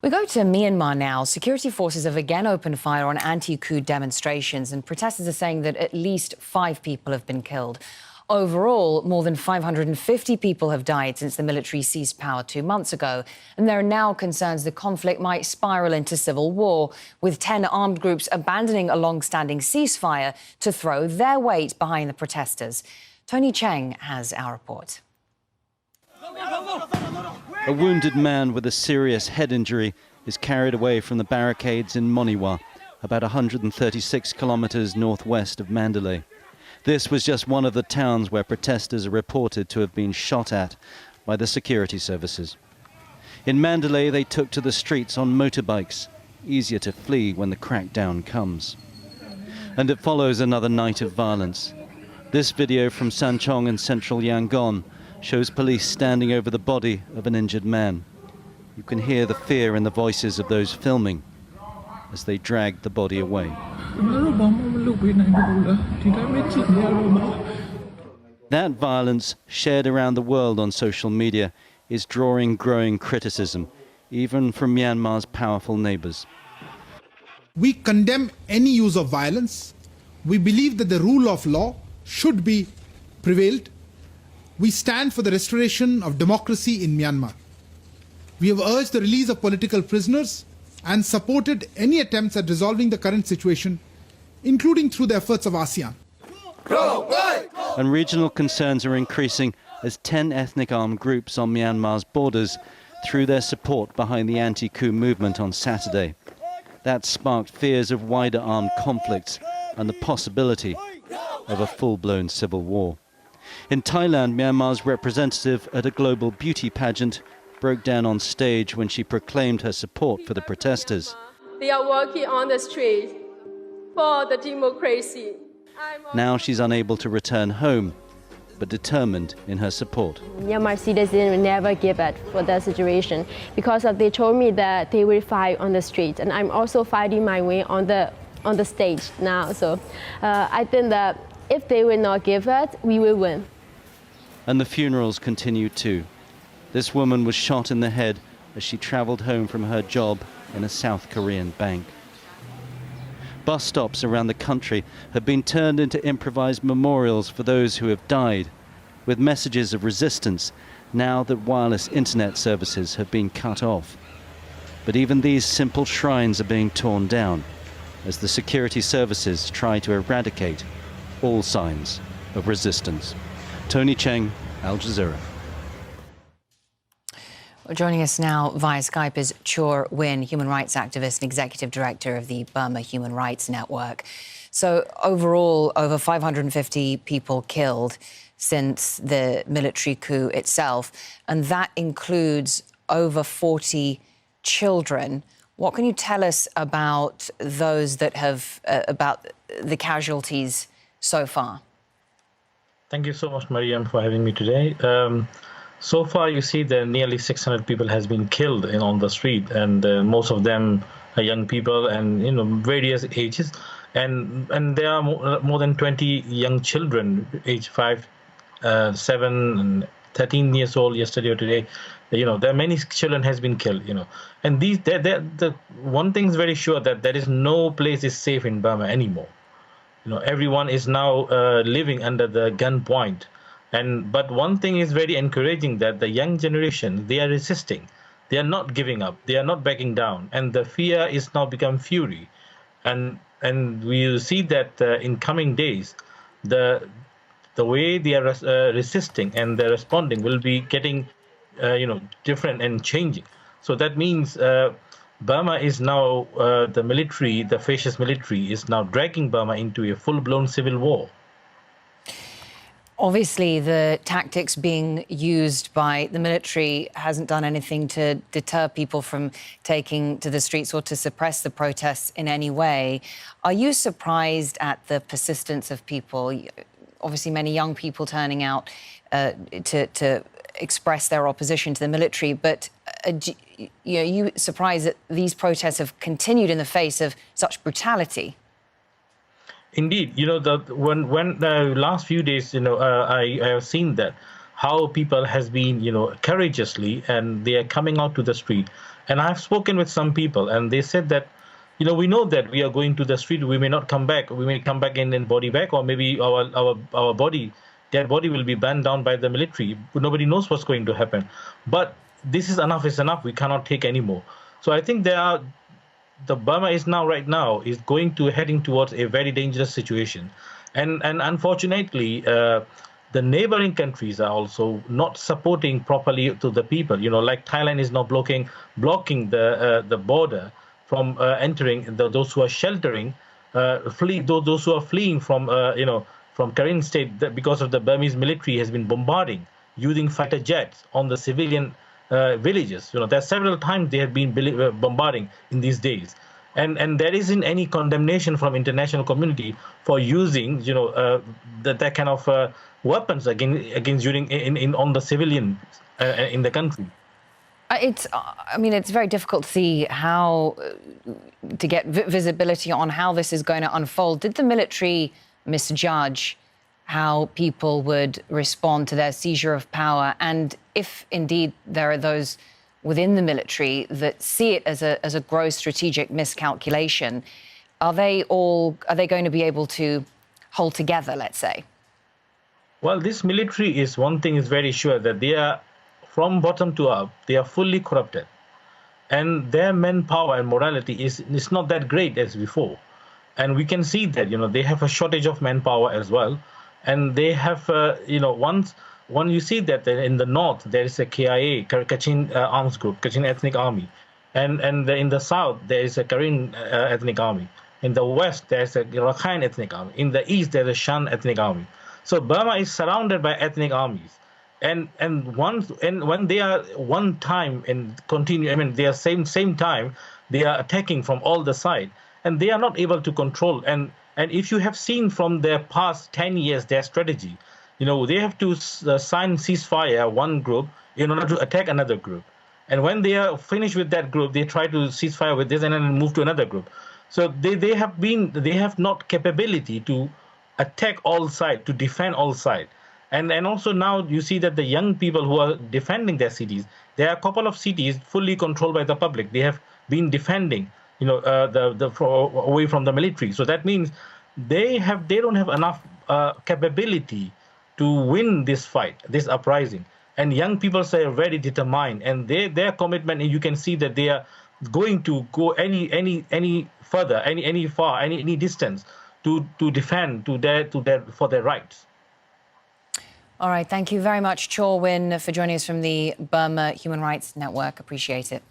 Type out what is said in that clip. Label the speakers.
Speaker 1: We go to Myanmar now. Security forces have again opened fire on anti-coup demonstrations, and protesters are saying that at least 5 people have been killed. Overall, more than 550 people have died since the military seized power 2 months ago. And there are now concerns the conflict might spiral into civil war, with 10 armed groups abandoning a long-standing ceasefire to throw their weight behind the protesters. Tony Cheng has our report.
Speaker 2: A wounded man with a serious head injury is carried away from the barricades in Moniwa, about 136 kilometers northwest of Mandalay. This was just one of the towns where protesters are reported to have been shot at by the security services. In Mandalay, they took to the streets on motorbikes, easier to flee when the crackdown comes. And it follows another night of violence. This video from Sanchong in central Yangon shows police standing over the body of an injured man. You can hear the fear in the voices of those filming as they drag the body away. That violence, shared around the world on social media, is drawing growing criticism, even from Myanmar's powerful neighbors.
Speaker 3: We condemn any use of violence. We believe that the rule of law should be prevailed. We stand for the restoration of democracy in Myanmar. We have urged the release of political prisoners and supported any attempts at resolving the current situation, including through the efforts of ASEAN.
Speaker 2: And regional concerns are increasing as 10 ethnic armed groups on Myanmar's borders threw their support behind the anti-coup movement on Saturday. That sparked fears of wider armed conflicts and the possibility of a full-blown civil war. In Thailand, Myanmar's representative at a global beauty pageant broke down on stage when she proclaimed her support for the protesters.
Speaker 4: They are walking on the street for the democracy.
Speaker 2: Now she's unable to return home, but determined in her support.
Speaker 4: Myanmar citizens will never give up for that situation because they told me that they will fight on the street, and I'm also fighting my way on the stage now. So I think that if they will not give up, we will win.
Speaker 2: And the funerals continue too. This woman was shot in the head as she traveled home from her job in a South Korean bank. Bus stops around the country have been turned into improvised memorials for those who have died, with messages of resistance now that wireless internet services have been cut off. But even these simple shrines are being torn down as the security services try to eradicate all signs of resistance. Tony Cheng, Al Jazeera.
Speaker 1: Joining us now via Skype is Kyaw Win, human rights activist and executive director of the Burma Human Rights Network. So overall, over 550 people killed since the military coup itself, and that includes over 40 children. What can you tell us about those that have, about the casualties so far?
Speaker 5: Thank you so much, Mariam, for having me today. So far, you see that nearly 600 people has been killed on the street, and most of them are young people and various ages, and there are more than 20 young children, age 5, 7, and 13 years old yesterday or today. There are many children has been killed. And the one thing is very sure that there is no place is safe in Burma anymore. Everyone is now living under the gunpoint. But one thing is very encouraging, that the young generation, they are resisting. They are not giving up. They are not backing down. And the fear is now become fury. And we will see that in coming days, the way they are resisting and they're responding will be getting different and changing. So that means Burma is now, the military, the fascist military, is now dragging Burma into a full-blown civil war.
Speaker 1: Obviously, the tactics being used by the military hasn't done anything to deter people from taking to the streets or to suppress the protests in any way. Are you surprised at the persistence of people? Obviously, many young people turning out to express their opposition to the military, but are you surprised that these protests have continued in the face of such brutality?
Speaker 5: Indeed, when the last few days, I have seen that how people has been, courageously, and they are coming out to the street. And I've spoken with some people, and they said that, we know that we are going to the street. We may not come back. We may come back in body bag, or maybe our body, dead body, will be burned down by the military. Nobody knows what's going to happen. But this is enough. Is enough. We cannot take any more. So I think the Burma is right now is heading towards a very dangerous situation, and unfortunately, the neighboring countries are also not supporting properly to the people. Like Thailand is now blocking the border from entering. Those who are sheltering, those who are fleeing from from Karen state, because of the Burmese military has been bombarding using fighter jets on the civilian villages. There are several times they have been bombarding in these days, and there isn't any condemnation from international community for using that kind of weapons against on the civilians in the country.
Speaker 1: It's very difficult to see how to get visibility on how this is going to unfold. Did the military misjudge how people would respond to their seizure of power? And if indeed there are those within the military that see it as a gross strategic miscalculation, are they going to be able to hold together, let's say?
Speaker 5: Well, this military is one thing is very sure, that they are, from bottom to up, they are fully corrupted, and their manpower and morality is not that great as before. And we can see that they have a shortage of manpower as well, and they have when you see that in the north there is a KIA, Kachin Arms Group, Kachin Ethnic Army, and in the south there is a Karen Ethnic Army. In the west there is a Rakhine Ethnic Army. In the east there is a Shan Ethnic Army. So Burma is surrounded by ethnic armies, and when they are one time and continue, they are same time they are attacking from all the side, and they are not able to control. And if you have seen from their past 10 years their strategy, they have to sign ceasefire one group in order to attack another group, and when they are finished with that group, they try to ceasefire with this and then move to another group. So they have not capability to attack all sides, to defend all sides. And also now you see that the young people who are defending their cities, there are a couple of cities fully controlled by the public. They have been defending, away from the military. So that means they don't have enough capability to win this fight, this uprising. And young people are very determined, and their commitment, and you can see that they are going to go any further, any distance to defend for their rights.
Speaker 1: All right, thank you very much, Kyaw Win, for joining us from the Burma Human Rights Network. Appreciate it.